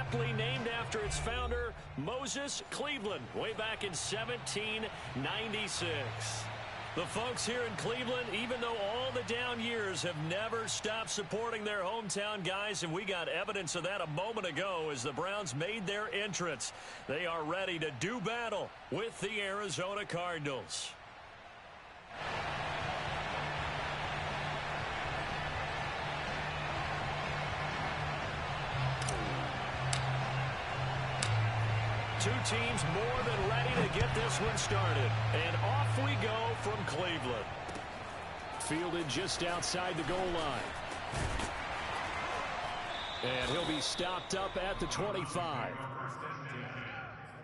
aptly named after its founder, Moses Cleveland, way back in 1796. The folks here in Cleveland, even though all the down years, have never stopped supporting their hometown guys, and we got evidence of that a moment ago as the Browns made their entrance. They are ready to do battle with the Arizona Cardinals. Two teams more than ready to get this one started. And off we go from Cleveland. Fielded just outside the goal line. And he'll be stopped up at the 25.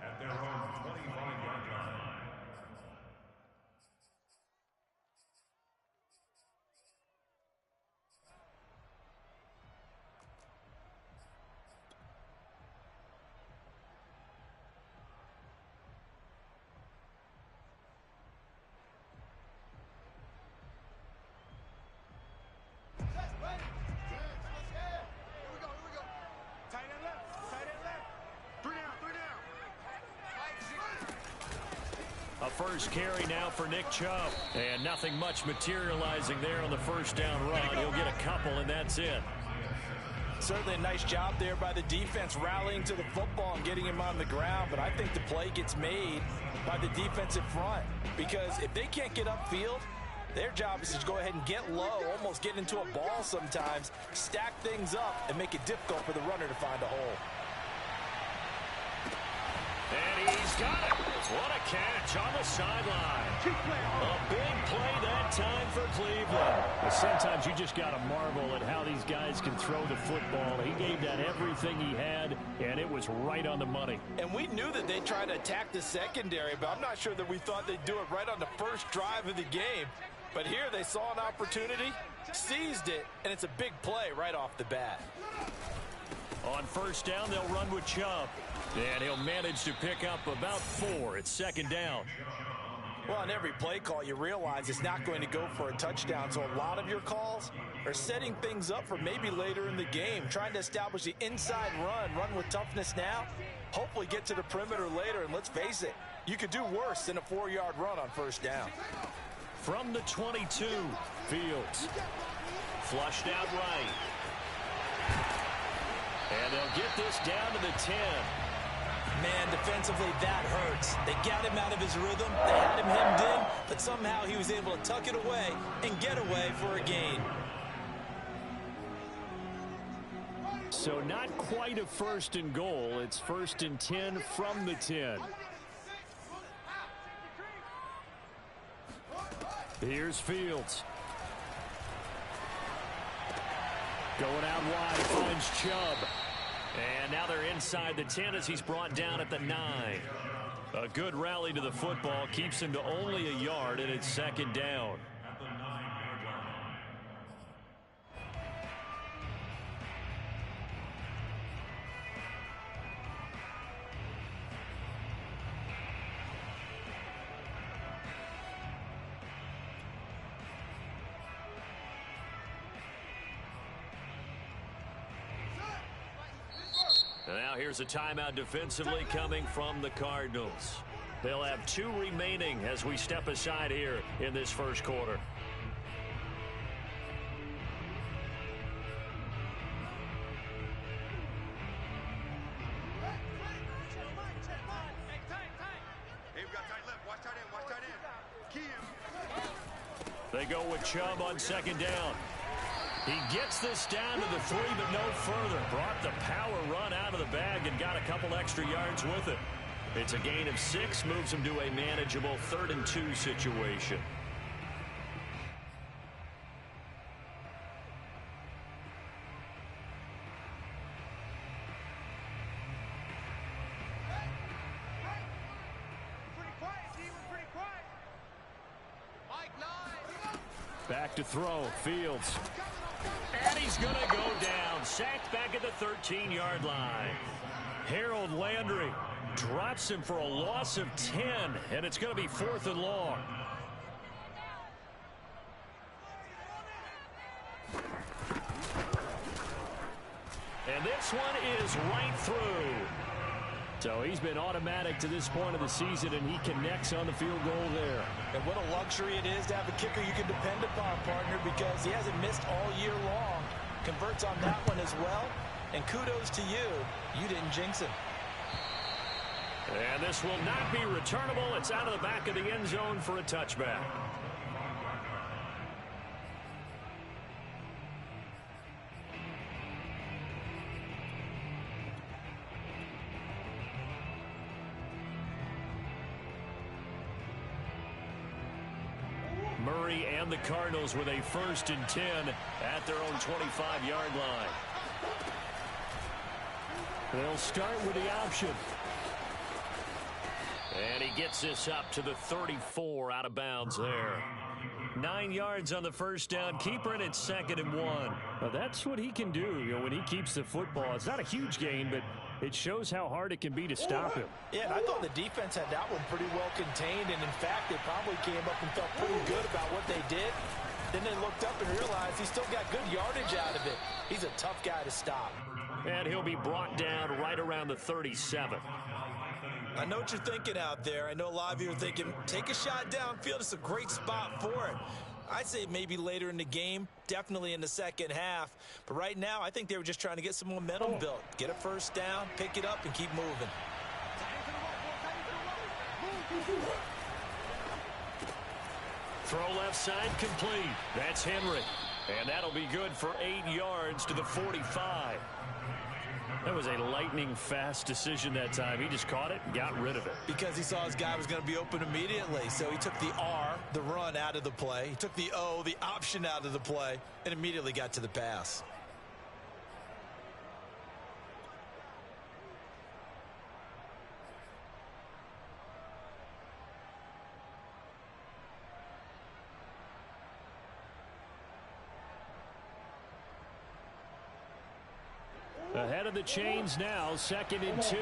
At their own 25-yard line. A first carry now for Nick Chubb. And nothing much materializing there on the first down run. He'll get a couple, and that's it. Certainly a nice job there by the defense rallying to the football and getting him on the ground. But I think the play gets made by the defensive front. Because if they can't get upfield, their job is to go ahead and get low, almost get into a ball sometimes, stack things up, and make it difficult for the runner to find a hole. And he's got it. What a catch on the sideline. A big play that time for Cleveland. Sometimes you just got to marvel at how these guys can throw the football. He gave that everything he had, and it was right on the money. And we knew that they'd try to attack the secondary, but I'm not sure that we thought they'd do it right on the first drive of the game. But here they saw an opportunity, seized it, and it's a big play right off the bat. On first down, they'll run with Chubb. And he'll manage to pick up about 4 at second down. Well, on every play call, you realize it's not going to go for a touchdown. So a lot of your calls are setting things up for maybe later in the game, trying to establish the inside run with toughness now, hopefully get to the perimeter later. And let's face it, you could do worse than a 4-yard run on first down. From the 22, Fields. Flushed out right. And they'll get this down to the 10. Man, defensively, that hurts. They got him out of his rhythm. They had him hemmed in, but somehow he was able to tuck it away and get away for a gain. So not quite a first and goal. It's first and 10 from the 10. Here's Fields. Going out wide, finds Chubb. And now they're inside the 10 as he's brought down at the 9. A good rally to the football keeps him to only a yard, and it's second down. At the 9-yard line. And now here's a timeout defensively coming from the Cardinals. They'll have 2 remaining as we step aside here in this first quarter. They go with Chubb on second down. He gets this down to the 3, but no further. Brought the power run out of the bag and got a couple extra yards with it. It's a gain of 6, moves him to a manageable 3rd and 2 situation. Back to throw, Fields. And he's going to go down. Sacked back at the 13-yard line. Harold Landry drops him for a loss of 10, and it's going to be 4th and long. And this one is right through. So he's been automatic to this point of the season, and he connects on the field goal there. And what a luxury it is to have a kicker you can depend upon, partner, because he hasn't missed all year long. Converts on that one as well. And kudos to you. You didn't jinx him. And this will not be returnable. It's out of the back of the end zone for a touchback. Murray and the Cardinals with a 1st and 10 at their own 25-yard line. They'll start with the option. And he gets this up to the 34, out of bounds there. 9 yards on the first down. Keeper, and it's 2nd and 1. Well, that's what he can do, when he keeps the football. It's not a huge gain, but it shows how hard it can be to stop him. Yeah, and I thought the defense had that one pretty well contained, and in fact, they probably came up and felt pretty good about what they did. Then they looked up and realized he still got good yardage out of it. He's a tough guy to stop. And he'll be brought down right around the 37. I know what you're thinking out there. I know a lot of you are thinking, take a shot downfield. It's a great spot for it. I'd say maybe later in the game, definitely in the second half. But right now, I think they were just trying to get some momentum built. Get a first down, pick it up, and keep moving. Throw left side complete. That's Henry. And that'll be good for 8 yards to the 45. That was a lightning-fast decision that time. He just caught it and got rid of it. Because he saw his guy was going to be open immediately. So he took the R, the run, out of the play. He took the O, the option, out of the play, and immediately got to the pass. Ahead of the chains now, 2nd and 2.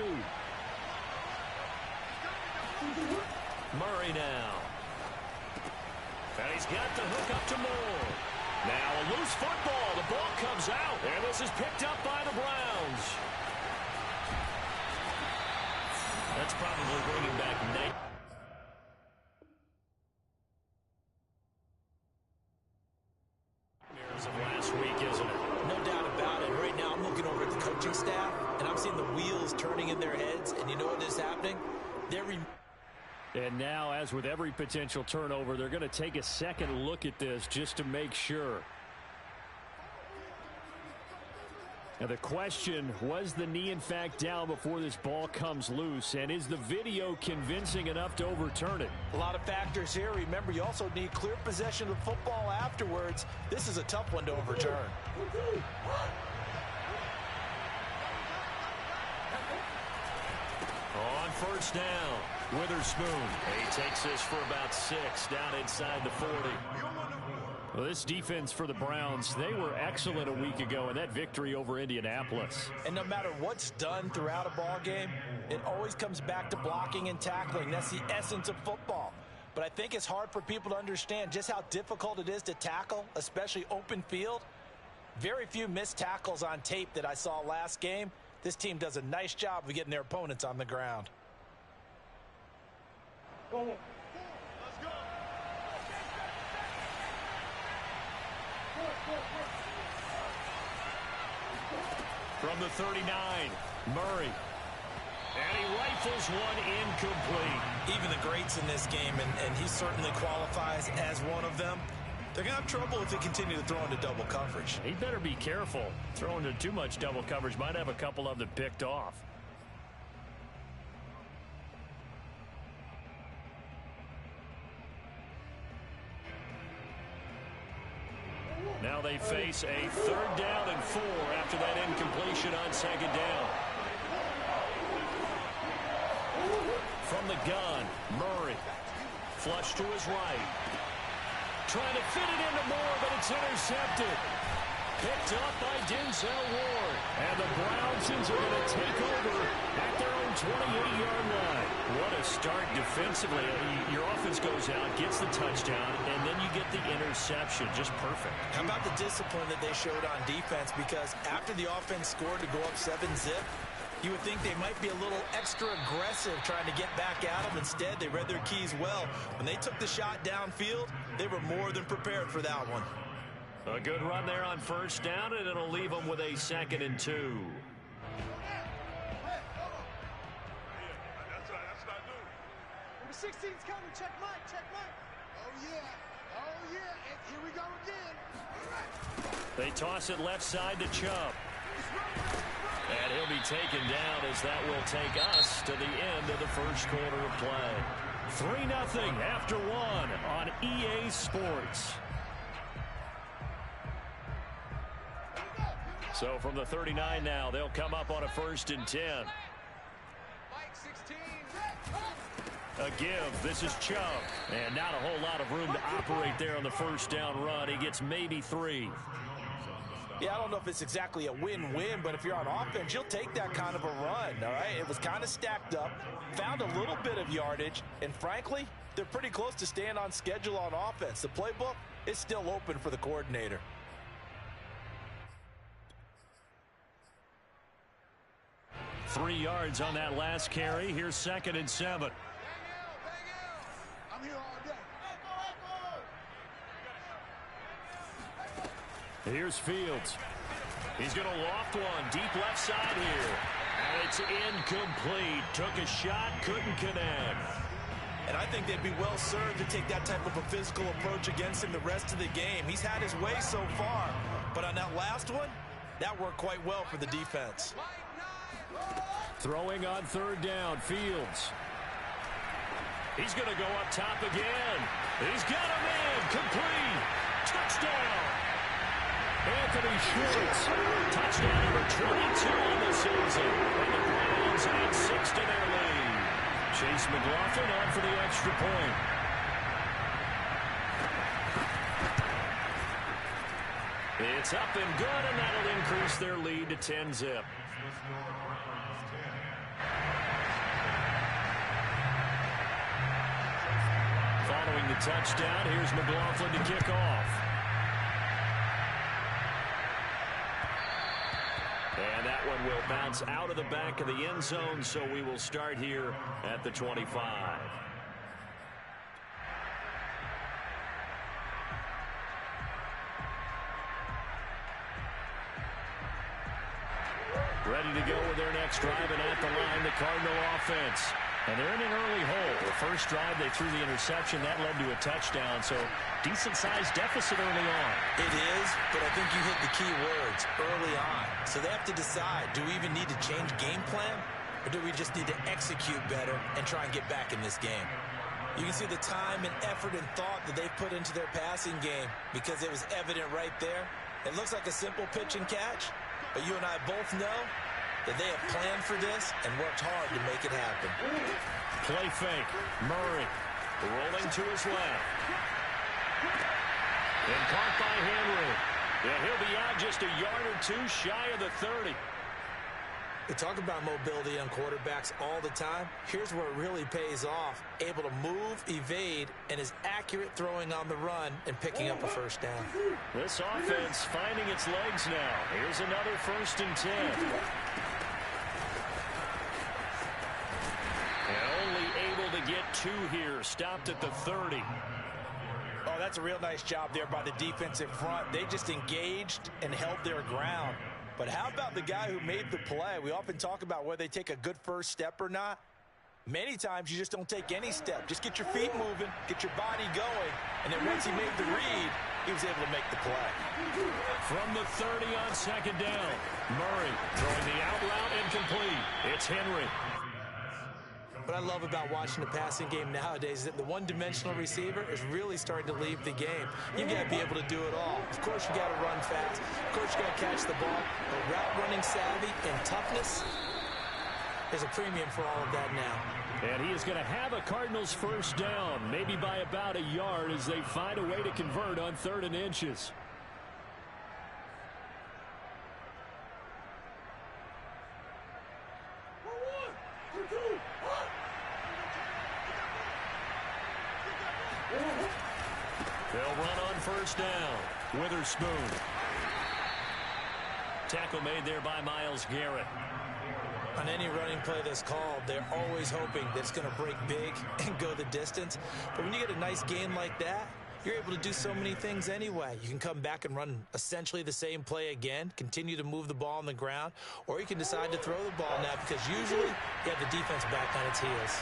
Murray now. And he's got the hook up to Moore. Now a loose football. The ball comes out. And this is picked up by the Browns. That's probably bringing back night. Of last week, isn't it? No doubt about it. Right now, I'm looking over at the coaching staff, and I'm seeing the wheels turning in their heads. And you know what is happening? And now, as with every potential turnover, they're going to take a second look at this just to make sure. Now the question, was the knee in fact down before this ball comes loose? And is the video convincing enough to overturn it? A lot of factors here. Remember, you also need clear possession of the football afterwards. This is a tough one to overturn. On first down, Witherspoon. He takes this for about 6 down inside the 40. Well, this defense for the Browns, they were excellent a week ago in that victory over Indianapolis. And no matter what's done throughout a ball game, it always comes back to blocking and tackling. That's the essence of football. But I think it's hard for people to understand just how difficult it is to tackle, especially open field. Very few missed tackles on tape that I saw last game. This team does a nice job of getting their opponents on the ground. From the 39, Murray. And he rifles one incomplete. Even the greats in this game, and he certainly qualifies as one of them, they're going to have trouble if they continue to throw into double coverage. He better be careful. Throwing into too much double coverage might have a couple of them picked off. Now they face a 3rd down and 4 after that incompletion on 2nd down. From the gun, Murray. Flush to his right. Trying to fit it into Moore, but it's intercepted. Picked up by Denzel Ward. And the Browns are going to take over at their own 28-yard line. What a start defensively. Your offense goes out, gets the touchdown, and then you get the interception. Just perfect. How about the discipline that they showed on defense? Because after the offense scored to go up 7-zip, you would think they might be a little extra aggressive trying to get back at them. Instead, they read their keys well. When they took the shot downfield, they were more than prepared for that one. A good run there on first down, and it'll leave them with a 2nd and 2. Number 16's coming. Check Mike. Check Mike. Oh, yeah. Oh, yeah. And here we go again. All right. They toss it left side to Chubb. And he'll be taken down as that will take us to the end of the first quarter of play. 3-0 after 1 on EA Sports. So from the 39 now, they'll come up on a 1st and 10. Mike 16. A give. This is Chubb. And not a whole lot of room to operate there on the first down run. He gets maybe 3. Yeah, I don't know if it's exactly a win-win, but if you're on offense, you'll take that kind of a run, all right? It was kind of stacked up, found a little bit of yardage, and frankly, they're pretty close to staying on schedule on offense. The playbook is still open for the coordinator. Three yards on that last carry. Here's 2nd and 7. I'm here all day. Here's Fields. He's going to loft one deep left side here. And it's incomplete. Took a shot, couldn't connect. And I think they'd be well served to take that type of a physical approach against him the rest of the game. He's had his way so far, but on that last one, that worked quite well for the defense. Throwing on 3rd down, Fields. He's going to go up top again. He's got a man, complete. Touchdown. Anthony Schwartz, touchdown number 22 in the season. And the Browns add 6 to their lead. Chase McLaughlin on for the extra point. It's up and good, and that'll increase their lead to 10-zip. Following the touchdown, here's McLaughlin to kick off. And that one will bounce out of the back of the end zone, so we will start here at the 25. Ready to go with their next drive, and at the line, the Cardinal offense. And they're in an early hole. The first drive, they threw the interception. That led to a touchdown, so decent-sized deficit early on. It is, but I think you hit the key words, early on. So they have to decide, do we even need to change game plan, or do we just need to execute better and try and get back in this game? You can see the time and effort and thought that they've put into their passing game because it was evident right there. It looks like a simple pitch and catch, but you and I both know that they have planned for this and worked hard to make it happen. Play fake. Murray rolling to his left. And caught by Henry. Yeah, he'll be out just a yard or two shy of the 30. We talk about mobility on quarterbacks all the time. Here's where it really pays off. Able to move, evade, and is accurate throwing on the run and picking up a first down. This offense finding its legs now. Here's another 1st and 10. And only able to get 2 here. Stopped at the 30. Oh, that's a real nice job there by the defensive front. They just engaged and held their ground. But how about the guy who made the play? We often talk about whether they take a good first step or not. Many times you just don't take any step. Just get your feet moving, get your body going, and then once he made the read, he was able to make the play. From the 30 on 2nd down, Murray throwing the out route incomplete. It's Henry. What I love about watching the passing game nowadays is that the one-dimensional receiver is really starting to leave the game. You got to be able to do it all. Of course, you got to run fast. Of course, you got to catch the ball. But route running savvy and toughness, there's a premium for all of that now. And he is going to have a Cardinals first down, maybe by about a yard as they find a way to convert on 3rd and inches. They'll run on first down. Witherspoon. Tackle made there by Myles Garrett. On any running play that's called, they're always hoping that it's going to break big and go the distance. But when you get a nice gain like that, you're able to do so many things anyway. You can come back and run essentially the same play again, continue to move the ball on the ground, or you can decide to throw the ball now because usually you have the defense back on its heels.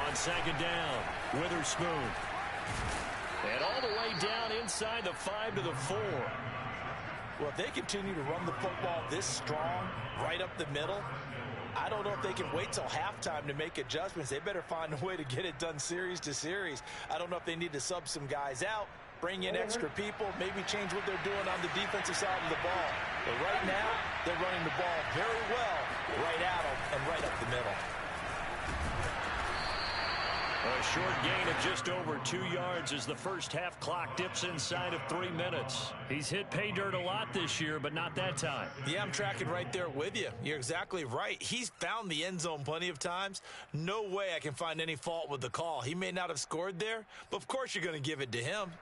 On second down, Witherspoon. And all the way down inside the 5 to the 4. Well, if they continue to run the football this strong, right up the middle, I don't know if they can wait till halftime to make adjustments. They better find a way to get it done series to series. I don't know if they need to sub some guys out, bring in extra people, maybe change what they're doing on the defensive side of the ball. But right now, they're running the ball very well right at them and right up the middle. A short gain of just over 2 yards as the first half clock dips inside of 3 minutes. He's hit pay dirt a lot this year, but not that time. Yeah, I'm tracking right there with you. You're exactly right. He's found the end zone plenty of times. No way I can find any fault with the call. He may not have scored there, but of course you're going to give it to him.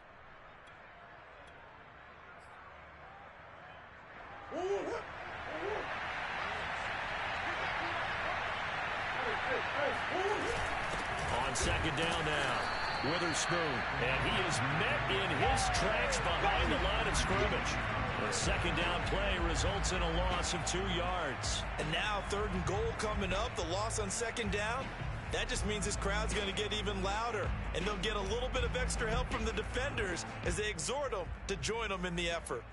On second down now, Witherspoon. And he is met in his tracks behind the line of scrimmage. The second down play results in a loss of 2 yards. And now 3rd and goal coming up, the loss on second down. That just means this crowd's going to get even louder. And they'll get a little bit of extra help from the defenders as they exhort them to join them in the effort.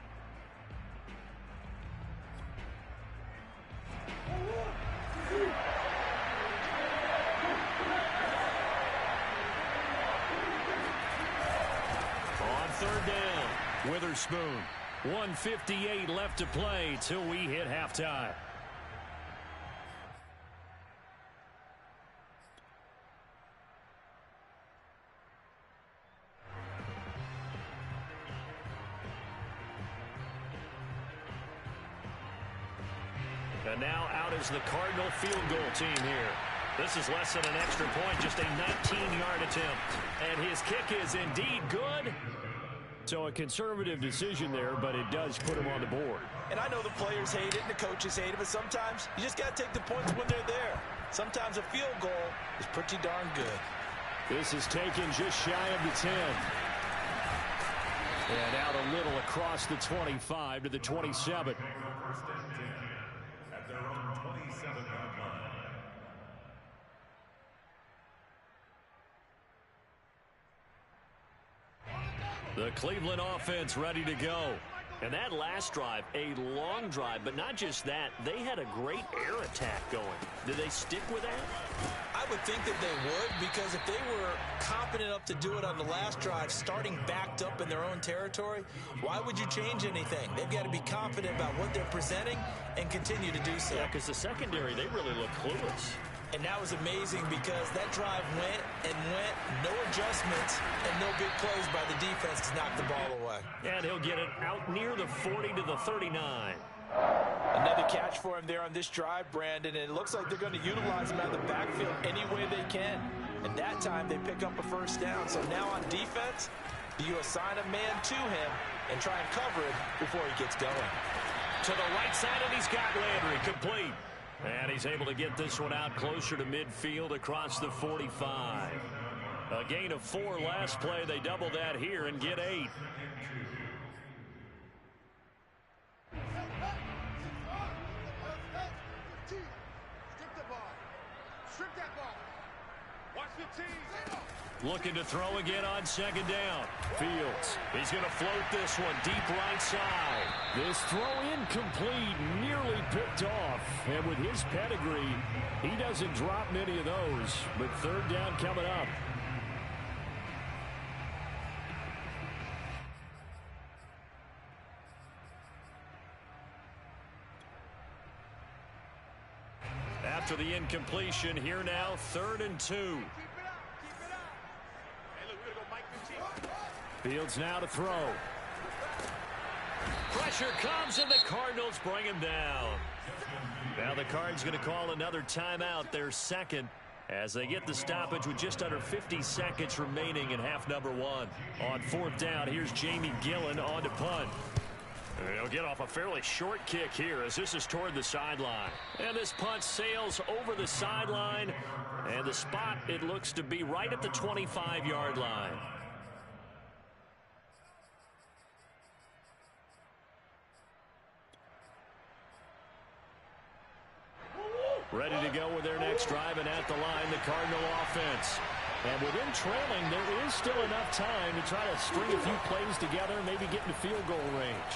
On 3rd down, Witherspoon. 1:58 left to play till we hit halftime. And now out is the Cardinal field goal team here. This is less than an extra point, just a 19-yard attempt. And his kick is indeed good. So a conservative decision there, but it does put him on the board. And I know the players hate it and the coaches hate it, but sometimes you just got to take the points when they're there. Sometimes a field goal is pretty darn good. This is taken just shy of the 10. And out a little across the 25 to the 27. First and 10 at their own 27-yard line. The Cleveland offense ready to go. And that last drive, a long drive, but not just that, they had a great air attack going. Did they stick with that? I would think that they would, because if they were confident enough to do it on the last drive, starting backed up in their own territory, why would you change anything? They've got to be confident about what they're presenting and continue to do so. Yeah, because the secondary, they really look clueless. And that was amazing because that drive went and went, no adjustments, and no big plays by the defense to knock the ball away. And he'll get it out near the 40 to the 39. Another catch for him there on this drive, Brandon, and it looks like they're going to utilize him out of the backfield any way they can. And that time they pick up a first down. So now on defense, you assign a man to him and try and cover him before he gets going. To the right side, and he's got Landry complete. And he's able to get this one out closer to midfield across the 45. A gain of 4 last play. They double that here and get 8. Looking to throw again on second down. Fields. He's going to float this one deep right side. This throw incomplete, nearly picked off. And with his pedigree, he doesn't drop many of those. But 3rd down coming up. After the incompletion, here now, 3rd and 2. Fields now to throw. Pressure comes, and the Cardinals bring him down. Now the Cards going to call another timeout, their second, as they get the stoppage with just under 50 seconds remaining in half number one. On fourth down, here's Jamie Gillen on to punt. And he'll get off a fairly short kick here as this is toward the sideline. And this punt sails over the sideline. And the spot, it looks to be right at the 25-yard line. Ready to go with their next drive, and at the line, the Cardinal offense. And within trailing, there is still enough time to try to string a few plays together and maybe get into field goal range.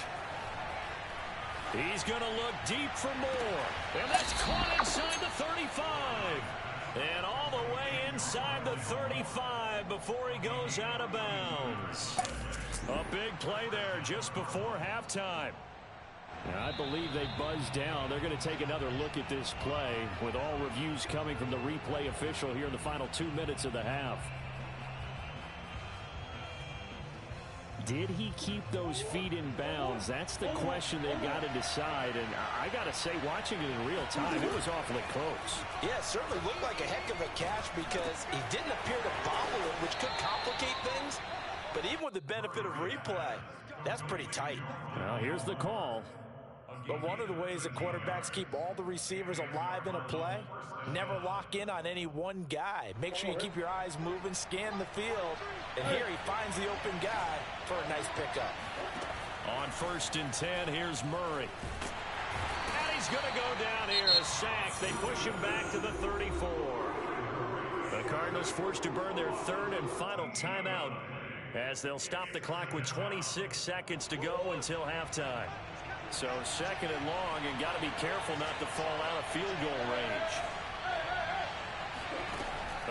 He's going to look deep for more. And that's caught inside the 35. And all the way inside the 35 before he goes out of bounds. A big play there just before halftime. I believe they buzzed down. They're going to take another look at this play with all reviews coming from the replay official here in the final 2 minutes of the half. Did he keep those feet in bounds? That's the question they've got to decide. And I got to say, watching it in real time, it was awfully close. Yeah, it certainly looked like a heck of a catch because he didn't appear to bobble it, which could complicate things. But even with the benefit of replay, that's pretty tight. Well, here's the call. But one of the ways that quarterbacks keep all the receivers alive in a play, never lock in on any one guy. Make sure you keep your eyes moving, scan the field, and here he finds the open guy for a nice pickup. On 1st and 10, here's Murray. And he's going to go down here, a sack. They push him back to the 34. The Cardinals forced to burn their third and final timeout as they'll stop the clock with 26 seconds to go until halftime. So second and long, and got to be careful not to fall out of field goal range.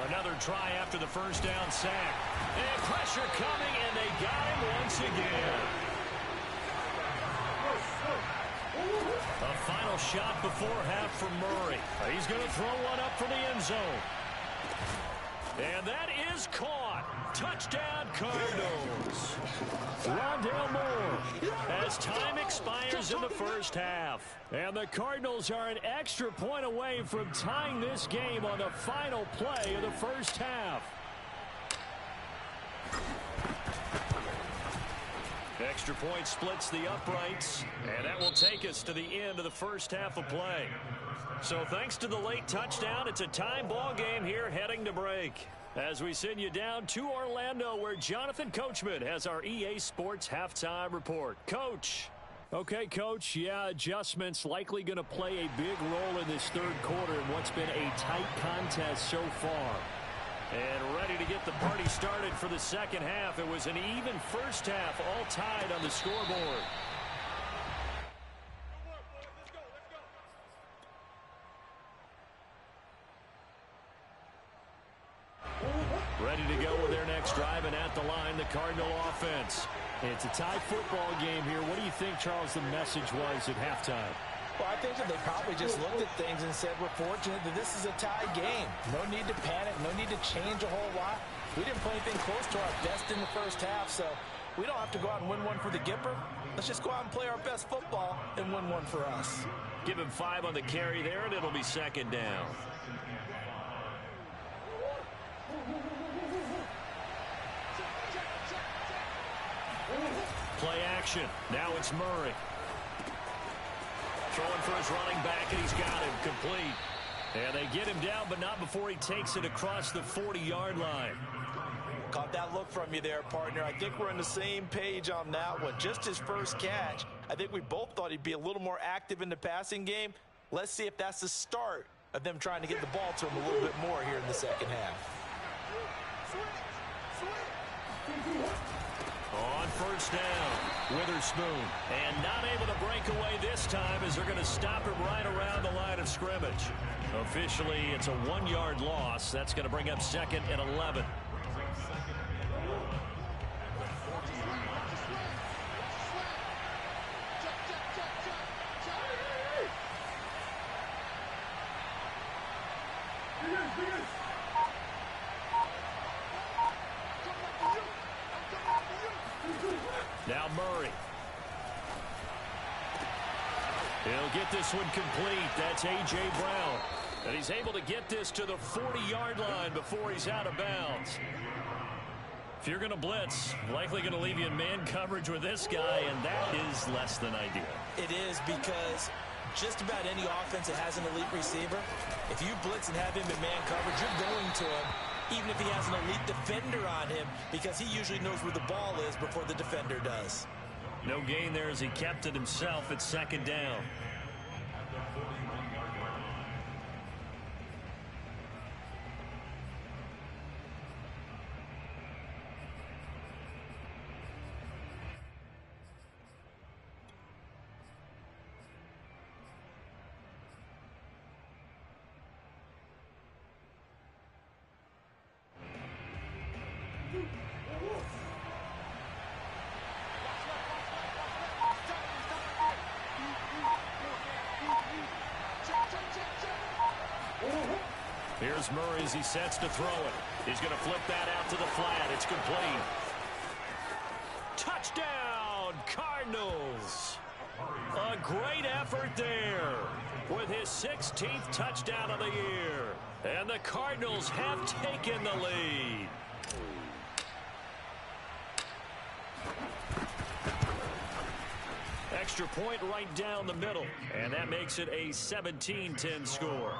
Another try after the first down sack. And pressure coming, and they got him once again. A final shot before half from Murray. He's going to throw one up for the end zone. And that is caught. Touchdown, Cardinals. Rondale Moore as time expires in the first half. And the Cardinals are an extra point away from tying this game on the final play of the first half. Extra point splits the uprights, and that will take us to the end of the first half of play. So thanks to the late touchdown, it's a time ball game here heading to break. As we send you down to Orlando, where Jonathan Coachman has our EA Sports halftime report. Coach. Okay, Coach. Yeah, adjustments likely going to play a big role in this third quarter in what's been a tight contest so far. And ready to get the party started for the second half. It was an even first half, all tied on the scoreboard. Ready to go with their next drive, and at the line, the Cardinal offense. It's a tie football game here. What do you think, Charles, the message was at halftime? Well, I think that they probably just looked at things and said, we're fortunate that this is a tie game. No need to panic, no need to change a whole lot. We didn't play anything close to our best in the first half, so we don't have to go out and win one for the Gipper. Let's just go out and play our best football and win one for us. Give him 5 on the carry there, and it'll be second down. Play action. Now it's Murray. Throwing for his running back, and he's got him complete. And they get him down, but not before he takes it across the 40-yard line. Caught that look from you there, partner. I think we're on the same page on that one. Just his first catch. I think we both thought he'd be a little more active in the passing game. Let's see if that's the start of them trying to get the ball to him a little bit more here in the second half. On first down, Witherspoon. And not able to break away this time as they're going to stop him right around the line of scrimmage. Officially, it's a 1-yard loss. That's going to bring up second and 11. Now Murray. He'll get this one complete. That's A.J. Brown. And he's able to get this to the 40-yard line before he's out of bounds. If you're going to blitz, likely going to leave you in man coverage with this guy, and that is less than ideal. It is, because just about any offense that has an elite receiver, if you blitz and have him in man coverage, you're going to him, even if he has an elite defender on him, because he usually knows where the ball is before the defender does. No gain there as he kept it himself at second down. Here's Murray as he sets to throw it. He's going to flip that out to the flat. It's complete. Touchdown, Cardinals. A great effort there with his 16th touchdown of the year. And the Cardinals have taken the lead. Extra point right down the middle. And that makes it a 17-10 score.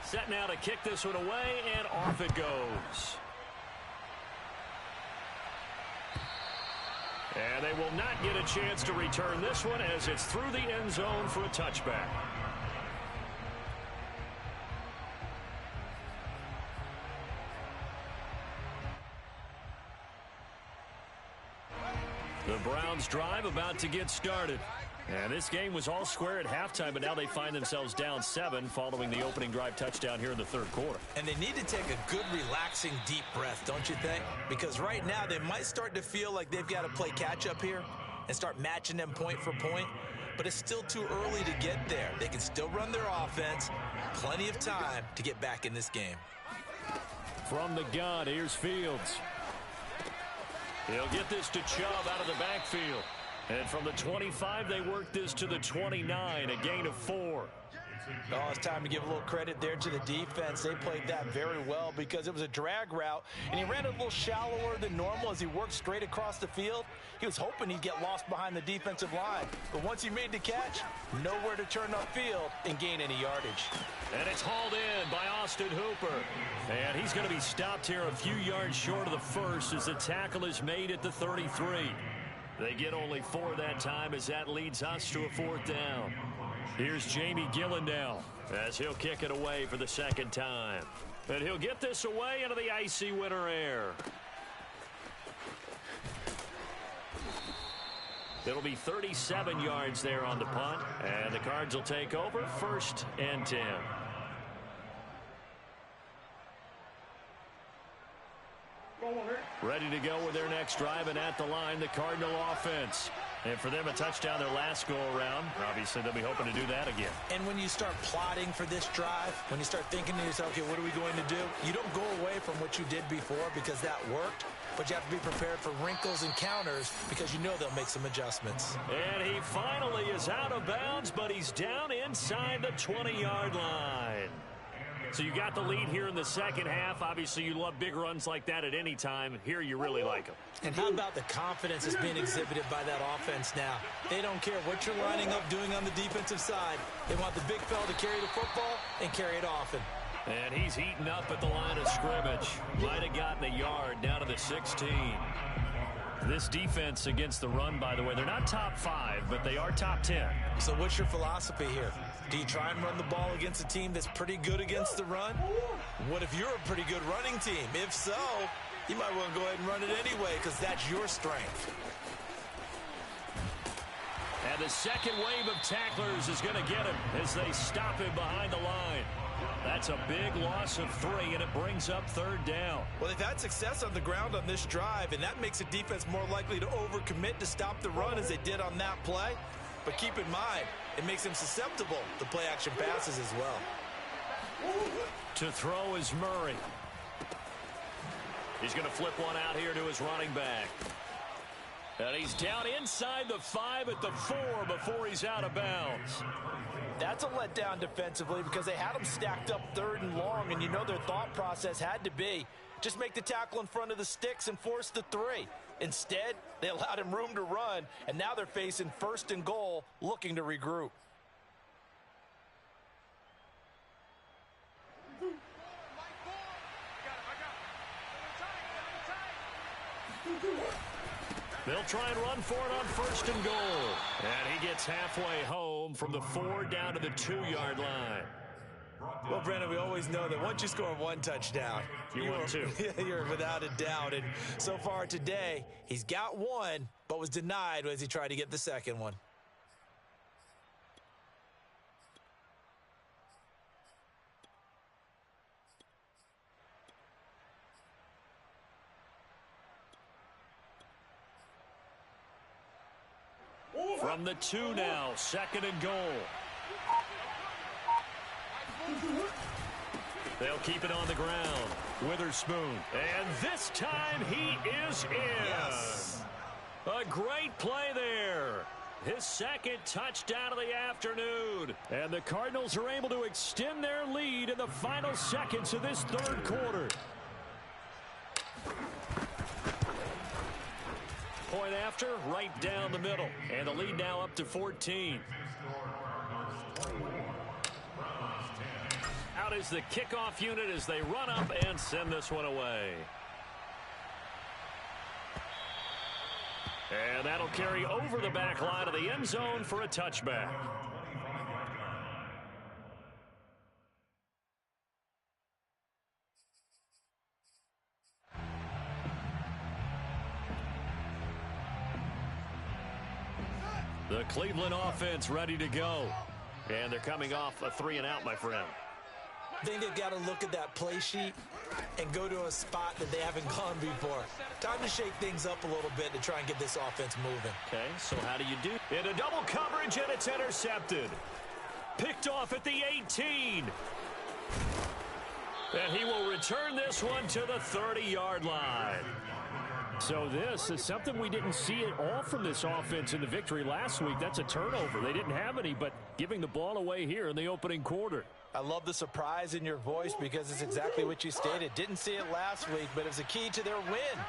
Set now to kick this one away, and off it goes. And they will not get a chance to return this one as it's through the end zone for a touchback. The Browns drive about to get started. And this game was all square at halftime, but now they find themselves down 7 following the opening drive touchdown here in the third quarter. And they need to take a good, relaxing, deep breath, don't you think? Because right now they might start to feel like they've got to play catch-up here and start matching them point for point. But it's still too early to get there. They can still run their offense. Plenty of time to get back in this game. From the gun, here's Fields. He'll get this to Chubb out of the backfield. And from the 25, they work this to the 29, a gain of 4. Oh, it's time to give a little credit there to the defense. They played that very well because it was a drag route, and he ran a little shallower than normal as he worked straight across the field. He was hoping he'd get lost behind the defensive line. But once he made the catch, nowhere to turn upfield and gain any yardage. And it's hauled in by Austin Hooper. And he's going to be stopped here a few yards short of the first as the tackle is made at the 33. They get only 4 that time as that leads us to a 4th down. Here's Jamie Gillen now as he'll kick it away for the second time. And he'll get this away into the icy winter air. It'll be 37 yards there on the punt, and the Cards will take over 1st and 10. Ready to go with their next drive, and at the line, the Cardinal offense. And for them, a touchdown their last go-around. Obviously, they'll be hoping to do that again. And when you start plotting for this drive, when you start thinking to yourself, okay, what are we going to do? You don't go away from what you did before because that worked, but you have to be prepared for wrinkles and counters because you know they'll make some adjustments. And he finally is out of bounds, but he's down inside the 20-yard line. So you got the lead here in the second half. Obviously, you love big runs like that at any time. Here, you really like them. And how about the confidence that's being exhibited by that offense now? They don't care what you're lining up doing on the defensive side. They want the big fella to carry the football and carry it often. And he's heating up at the line of scrimmage. Might have gotten a yard down to the 16. This defense against the run, by the way, they're not top 5, but they are top 10. So what's your philosophy here? Do you try and run the ball against a team that's pretty good against the run? What if you're a pretty good running team? If so, you might want to go ahead and run it anyway because that's your strength. And the second wave of tacklers is going to get him as they stop him behind the line. That's a big loss of 3, and it brings up 3rd down. Well, they've had success on the ground on this drive, and that makes the defense more likely to overcommit to stop the run as they did on that play. But keep in mind, it makes them susceptible to play-action passes as well. To throw is Murray. He's going to flip one out here to his running back. And he's down inside the 5 at the 4 before he's out of bounds. That's a letdown defensively because they had him stacked up 3rd and long, and you know their thought process had to be just make the tackle in front of the sticks and force the 3. Instead, they allowed him room to run, and now they're facing 1st and goal, looking to regroup. They'll try and run for it on 1st and goal. And he gets halfway home from the 4 down to the 2-yard line. Well, Brandon, we always know that once you score 1 touchdown, you're without a doubt. And so far today, he's got 1, but was denied as he tried to get the 2nd one. From the 2 now, 2nd and goal. They'll keep it on the ground. Witherspoon. And this time he is in. Yes. A great play there. His 2nd touchdown of the afternoon. And the Cardinals are able to extend their lead in the final seconds of this 3rd quarter. Point after, right down the middle. And the lead now up to 14. Out is the kickoff unit as they run up and send this one away. And that'll carry over the back line of the end zone for a touchback. The Cleveland offense ready to go. And they're coming off a 3 and out, my friend. I think they've got to look at that play sheet and go to a spot that they haven't gone before. Time to shake things up a little bit to try and get this offense moving. Okay, so how do you do? In a double coverage, and it's intercepted. Picked off at the 18. And he will return this one to the 30-yard line. So this is something we didn't see at all from this offense in the victory last week. That's a turnover. They didn't have any, but giving the ball away here in the opening quarter. I love the surprise in your voice because it's exactly what you stated. Didn't see it last week, but it was a key to their win.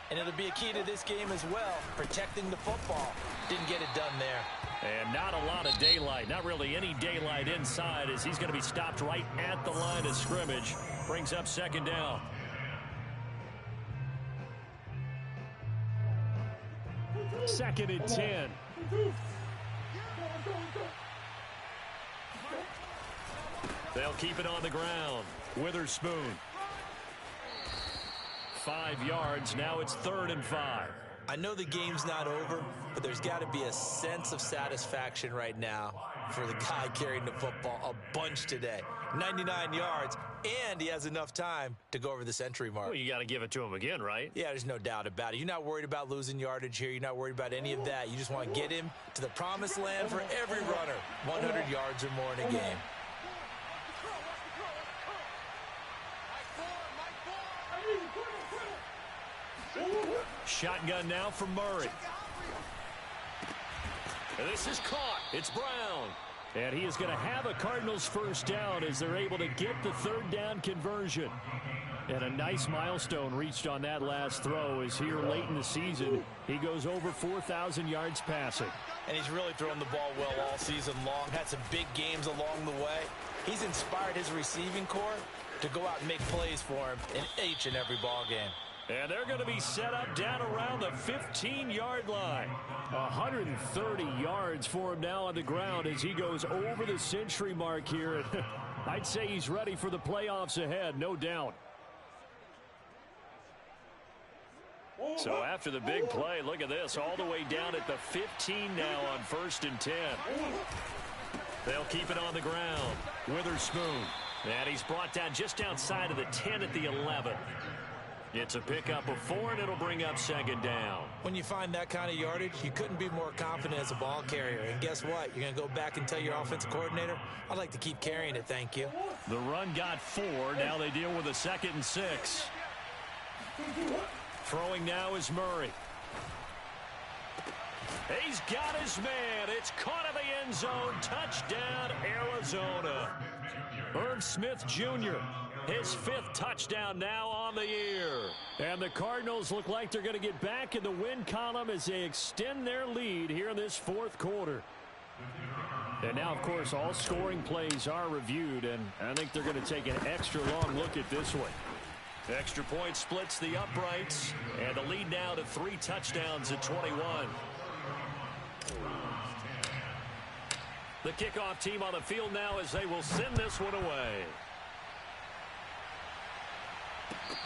And it'll be a key to this game as well, protecting the football. Didn't get it done there. And not a lot of daylight, not really any daylight inside as he's going to be stopped right at the line of scrimmage. Brings up 2nd down. Second and 10. They'll keep it on the ground. Witherspoon. 5 yards. Now it's 3rd and 5. I know the game's not over, but there's got to be a sense of satisfaction right now for the guy carrying the football a bunch today. 99 yards, and he has enough time to go over the century mark. Well, you got to give it to him again, right? Yeah, there's no doubt about it. You're not worried about losing yardage here. You're not worried about any of that. You just want to get him to the promised land for every runner. 100 yards or more in a game. Shotgun now for Murray. And this is caught. It's Brown. And he is going to have a Cardinals first down as they're able to get the 3rd down conversion. And a nice milestone reached on that last throw is here late in the season. He goes over 4,000 yards passing. And he's really thrown the ball well all season long. Had some big games along the way. He's inspired his receiving corps to go out and make plays for him in each and every ball game. And they're going to be set up down around the 15-yard line. 130 yards for him now on the ground as he goes over the century mark here. I'd say he's ready for the playoffs ahead, no doubt. So after the big play, look at this, all the way down at the 15 now on 1st and 10. They'll keep it on the ground. Witherspoon. And he's brought down just outside of the 10 at the 11. It's a pickup of 4, and it'll bring up 2nd down. When you find that kind of yardage, you couldn't be more confident as a ball carrier. And guess what? You're going to go back and tell your offensive coordinator, I'd like to keep carrying it, thank you. The run got 4. Now they deal with a 2nd and 6. Throwing now is Murray. He's got his man. It's caught in the end zone. Touchdown, Arizona. Irv Smith Jr., his 5th touchdown now on the year. And the Cardinals look like they're going to get back in the win column as they extend their lead here in this 4th quarter. And now, of course, all scoring plays are reviewed, and I think they're going to take an extra long look at this one. Extra point splits the uprights, and the lead now to 3 touchdowns at 21. The kickoff team on the field now as they will send this one away.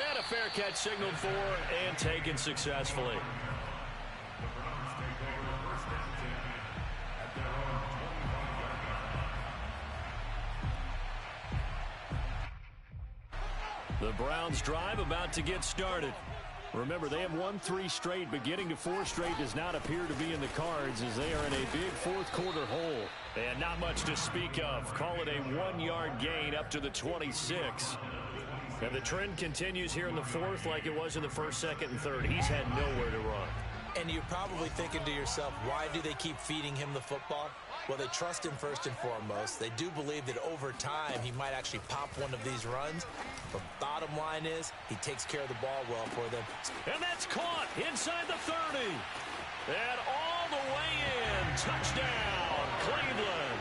And a fair catch signaled for and taken successfully. The Browns drive about to get started. Remember, they have won 3 straight, but getting to 4 straight does not appear to be in the cards as they are in a big 4th quarter hole. And not much to speak of. Call it a 1-yard gain up to the 26. And the trend continues here in the 4th like it was in the 1st, 2nd, and 3rd. He's had nowhere to run. And you're probably thinking to yourself, why do they keep feeding him the football? Well, they trust him first and foremost. They do believe that over time he might actually pop one of these runs. But bottom line is he takes care of the ball well for them. And that's caught inside the 30. And all the way in. Touchdown, Cleveland.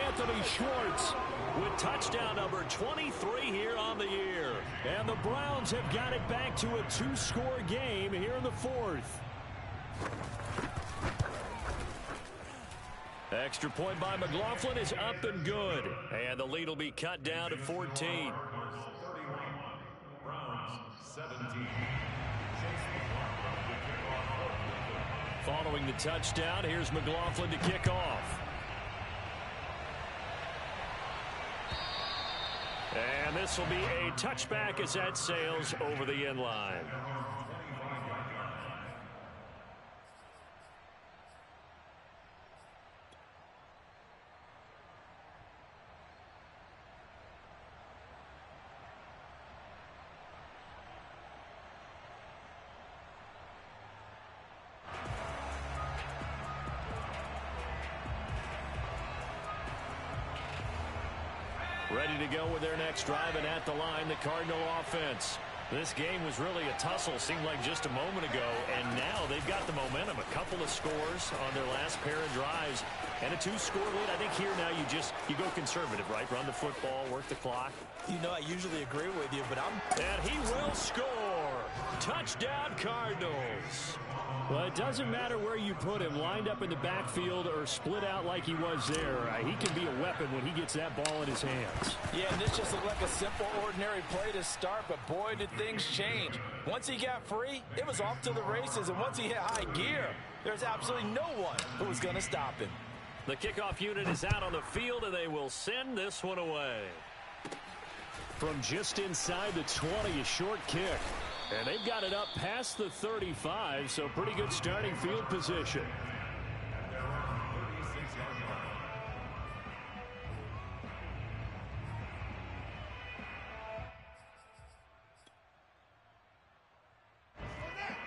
Anthony Schwartz with touchdown number 23 here on the year. And the Browns have got it back to a 2-score game here in the 4th. Extra point by McLaughlin is up and good. And the lead will be cut down to 14. Following the touchdown, here's McLaughlin to kick off. And this will be a touchback as that sails over the end line. Ready to go with their next drive, and at the line, the Cardinal offense. This game was really a tussle, seemed like just a moment ago, and now they've got the momentum. A couple of scores on their last pair of drives, and a 2-score lead. I think here now you go conservative, right? Run the football, work the clock. You know, I usually agree with you, but And he will score. Touchdown, Cardinals. Well, it doesn't matter where you put him, lined up in the backfield or split out like he was there. He can be a weapon when he gets that ball in his hands. Yeah, and this just looked like a simple, ordinary play to start, but boy, did things change. Once he got free, it was off to the races, and once he hit high gear, there's absolutely no one who was going to stop him. The kickoff unit is out on the field, and they will send this one away. From just inside the 20, a short kick. And they've got it up past the 35, so pretty good starting field position.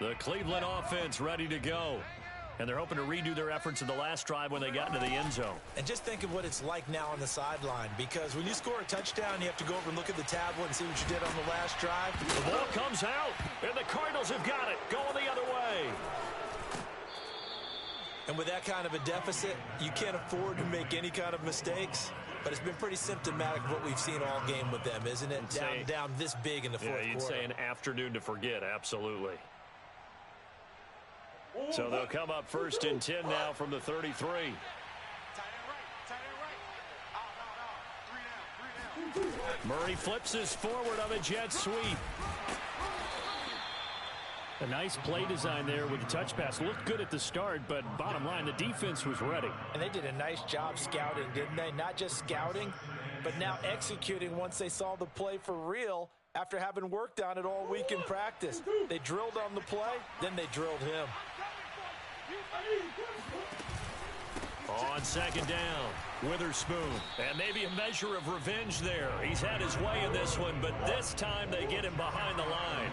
The Cleveland offense ready to go. And they're hoping to redo their efforts in the last drive when they got into the end zone. And just think of what it's like now on the sideline, because when you score a touchdown, you have to go over and look at the tablet and see what you did on the last drive. The ball comes out, and the Cardinals have got it, going the other way. And with that kind of a deficit, you can't afford to make any kind of mistakes. But it's been pretty symptomatic of what we've seen all game with them, isn't it? Down this big in the fourth quarter. Yeah, you'd say an afternoon to forget, absolutely. So they'll come up 1st and 10 now from the 33. Murray flips his forward on a jet sweep. A nice play design there with the touch pass. Looked good at the start, but bottom line, the defense was ready. And they did a nice job scouting, didn't they? Not just scouting, but now executing once they saw the play for real after having worked on it all week in practice. They drilled on the play, then they drilled him. On second down, Witherspoon. And maybe a measure of revenge there. He's had his way in this one, but this time they get him behind the line.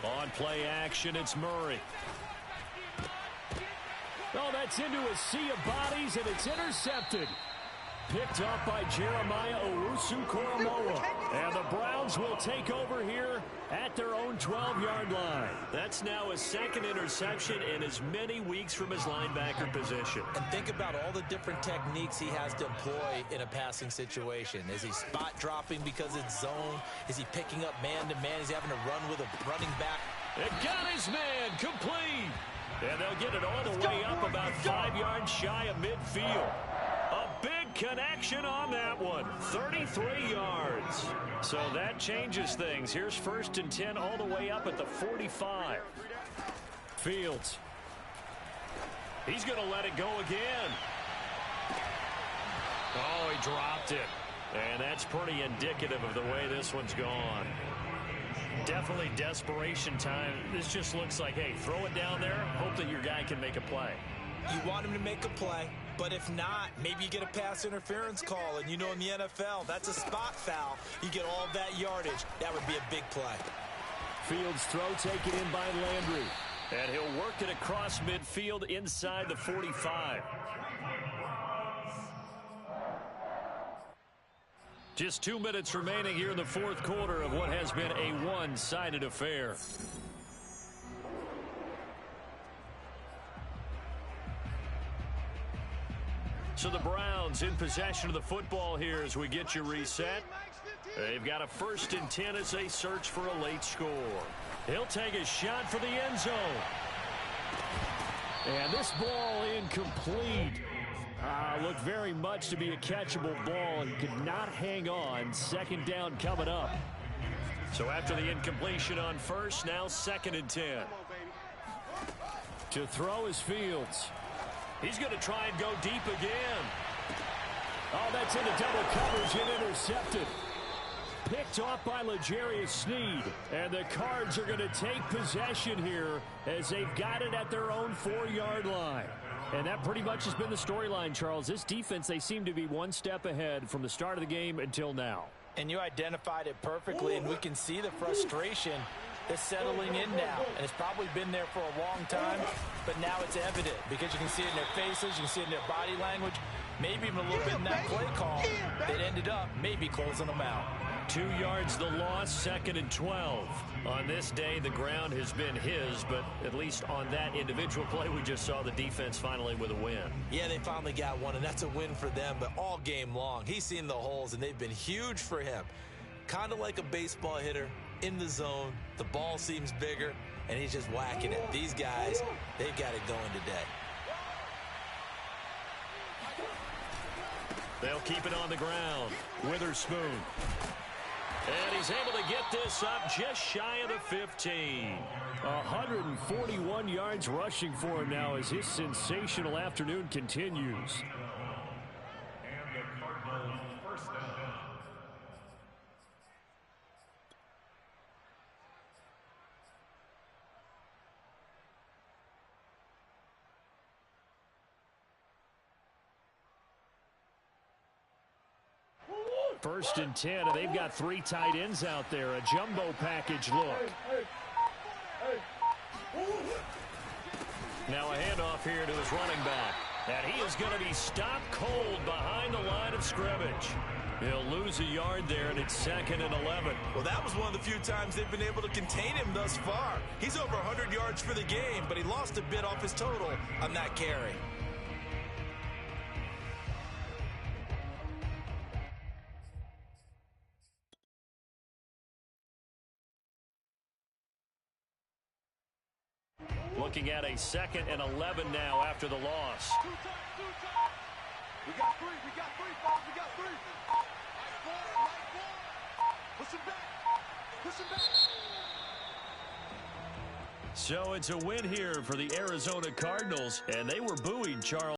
On play action, it's Murray. Oh, that's into a sea of bodies, and it's intercepted. Picked up by Jeremiah Owusu-Koramoah. And the Browns will take over here at their own 12-yard line. That's now his second interception in as many weeks from his linebacker position. And think about all the different techniques he has to employ in a passing situation. Is he spot dropping because it's zone? Is he picking up man-to-man? Is he having to run with a running back? It got his man complete. And they'll get it all the way up about 5 yards shy of midfield. A big connection on that one. 33 yards. So that changes things. Here's 1st and 10 all the way up at the 45. Fields. He's going to let it go again. Oh, he dropped it. And that's pretty indicative of the way this one's gone. Definitely desperation time. This just looks like, hey, throw it down there, hope that your guy can make a play. You want him to make a play, but if not, maybe you get a pass interference call. And you know in the NFL, that's a spot foul. You get all of that yardage. That would be a big play. Fields throw taken in by Landry. And he'll work it across midfield inside the 45. Just 2 minutes remaining here in the fourth quarter of what has been a one-sided affair. So the Browns in possession of the football here as we get you reset. They've got a 1st and 10 as they search for a late score. He'll take a shot for the end zone. And this ball incomplete. Looked very much to be a catchable ball and could not hang on. 2nd down coming up. So after the incompletion on 1st, now 2nd and 10. To throw is Fields. He's going to try and go deep again. Oh, that's into double coverage and intercepted. Picked off by L'Jarius Sneed. And the Cards are going to take possession here as they've got it at their own 4-yard line. And that pretty much has been the storyline, Charles. This defense, they seem to be one step ahead from the start of the game until now. And you identified it perfectly, and we can see the frustration that's settling in now. And it's probably been there for a long time, but now it's evident because you can see it in their faces, you can see it in their body language, maybe even a little bit in that play call that ended up maybe closing them out. 2 yards the loss, 2nd and 12. On this day, the ground has been his, but at least on that individual play, we just saw the defense finally with a win. Yeah, they finally got one, and that's a win for them, but all game long, he's seen the holes, and they've been huge for him. Kind of like a baseball hitter in the zone. The ball seems bigger, and he's just whacking it. These guys, they've got it going today. They'll keep it on the ground. Witherspoon. And he's able to get this up just shy of the 15. 141 yards rushing for him now as his sensational afternoon continues. And the Cardinals' 1st down. First and 10, and they've got 3 tight ends out there. A jumbo package look. Now a handoff here to his running back. And he is going to be stopped cold behind the line of scrimmage. He'll lose a yard there, and it's 2nd and 11. Well, that was one of the few times they've been able to contain him thus far. He's over 100 yards for the game, but he lost a bit off his total on that carry. Looking at a 2nd and 11 now after the loss. We got 3, folks, we got 3. Push him back. Push him back. So it's a win here for the Arizona Cardinals, and they were buoyed, Charles.